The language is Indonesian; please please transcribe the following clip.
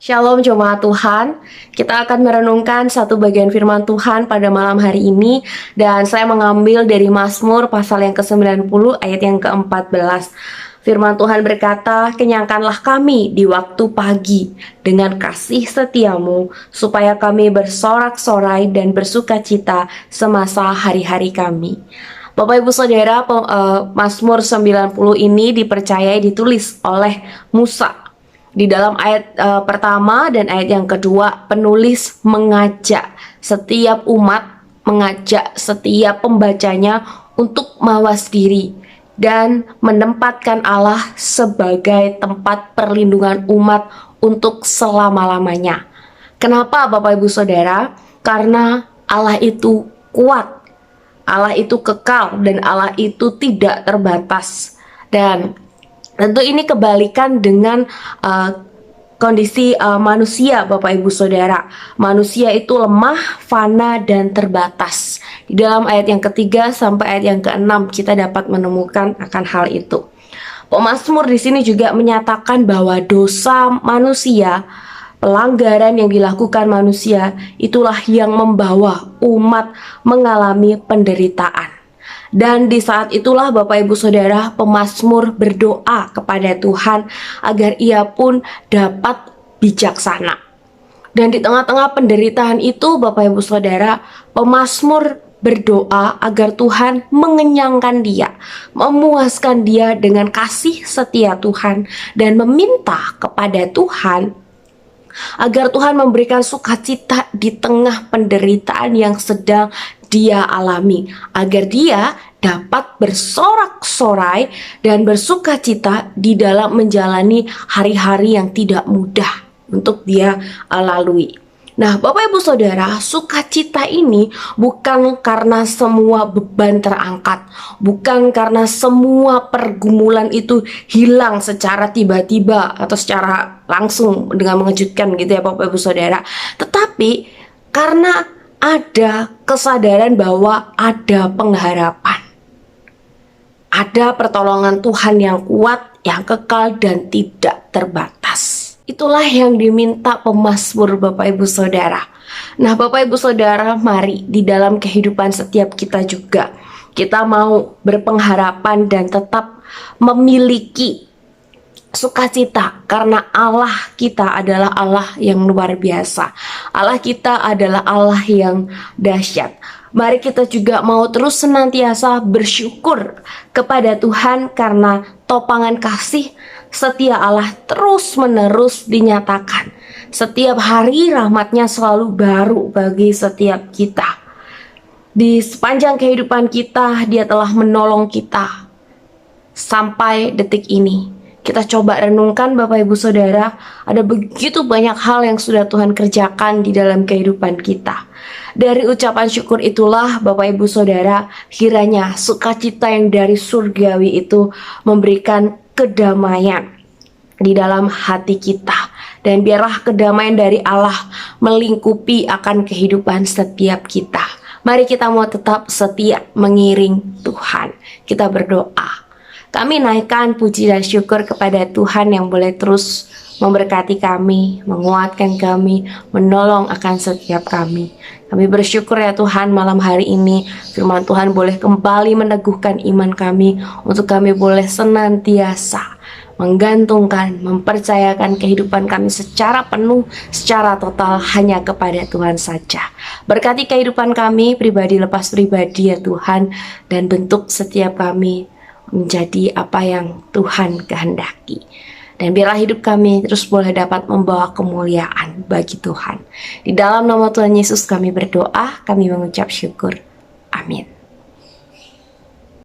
Shalom jemaat Tuhan, kita akan merenungkan satu bagian firman Tuhan pada malam hari ini. Dan saya mengambil dari Mazmur pasal yang ke-90 ayat yang ke-14. Firman Tuhan berkata, "Kenyangkanlah kami di waktu pagi dengan kasih setiamu, supaya kami bersorak-sorai dan bersukacita semasa hari-hari kami." Bapak Ibu Saudara, Mazmur 90 ini dipercayai ditulis oleh Musa. Di dalam ayat pertama dan ayat yang kedua, penulis mengajak setiap umat, mengajak setiap pembacanya untuk mawas diri dan menempatkan Allah sebagai tempat perlindungan umat untuk selama-lamanya. Kenapa Bapak Ibu Saudara? Karena Allah itu kuat, Allah itu kekal, dan Allah itu tidak terbatas. Dan tentu ini kebalikan dengan kondisi manusia, Bapak Ibu Saudara. Manusia itu lemah, fana, dan terbatas. Di dalam ayat yang ketiga sampai ayat yang keenam kita dapat menemukan akan hal itu. Pemazmur di sini juga menyatakan bahwa dosa manusia, pelanggaran yang dilakukan manusia, itulah yang membawa umat mengalami penderitaan. Dan di saat itulah Bapak Ibu Saudara, pemazmur berdoa kepada Tuhan agar ia pun dapat bijaksana. Dan di tengah-tengah penderitaan itu Bapak Ibu Saudara, pemazmur berdoa agar Tuhan mengenyangkan dia, memuaskan dia dengan kasih setia Tuhan, dan meminta kepada Tuhan agar Tuhan memberikan sukacita di tengah penderitaan yang sedang dia alami, agar dia dapat bersorak-sorai dan bersukacita di dalam menjalani hari-hari yang tidak mudah untuk dia lalui. Nah, Bapak Ibu Saudara, sukacita ini bukan karena semua beban terangkat, bukan karena semua pergumulan itu hilang secara tiba-tiba atau secara langsung dengan mengejutkan gitu ya Bapak Ibu Saudara, tetapi karena ada kesadaran bahwa ada pengharapan, ada pertolongan Tuhan yang kuat, yang kekal, dan tidak terbatas. Itulah yang diminta pemazmur Bapak Ibu Saudara. Nah Bapak Ibu Saudara, mari di dalam kehidupan setiap kita juga kita mau berpengharapan dan tetap memiliki sukacita, karena Allah kita adalah Allah yang luar biasa. Allah kita adalah Allah yang dahsyat. Mari kita juga mau terus senantiasa bersyukur kepada Tuhan karena topangan kasih setia Allah terus menerus dinyatakan. Setiap hari rahmatnya selalu baru bagi setiap kita. Di sepanjang kehidupan kita, Dia telah menolong kita sampai detik ini. Kita coba renungkan Bapak Ibu Saudara, ada begitu banyak hal yang sudah Tuhan kerjakan di dalam kehidupan kita. Dari ucapan syukur itulah Bapak Ibu Saudara, kiranya sukacita yang dari surgawi itu memberikan kedamaian di dalam hati kita. Dan biarlah kedamaian dari Allah melingkupi akan kehidupan setiap kita. Mari kita mau tetap setia mengiring Tuhan. Kita berdoa. Kami naikkan puji dan syukur kepada Tuhan yang boleh terus memberkati kami, menguatkan kami, menolong akan setiap kami. Kami bersyukur ya Tuhan, malam hari ini firman Tuhan boleh kembali meneguhkan iman kami, untuk kami boleh senantiasa menggantungkan, mempercayakan kehidupan kami secara penuh, secara total hanya kepada Tuhan saja. Berkati kehidupan kami pribadi lepas pribadi ya Tuhan, dan bentuk setiap kami menjadi apa yang Tuhan kehendaki. Dan biarlah hidup kami terus boleh dapat membawa kemuliaan bagi Tuhan. Di dalam nama Tuhan Yesus kami berdoa, kami mengucap syukur.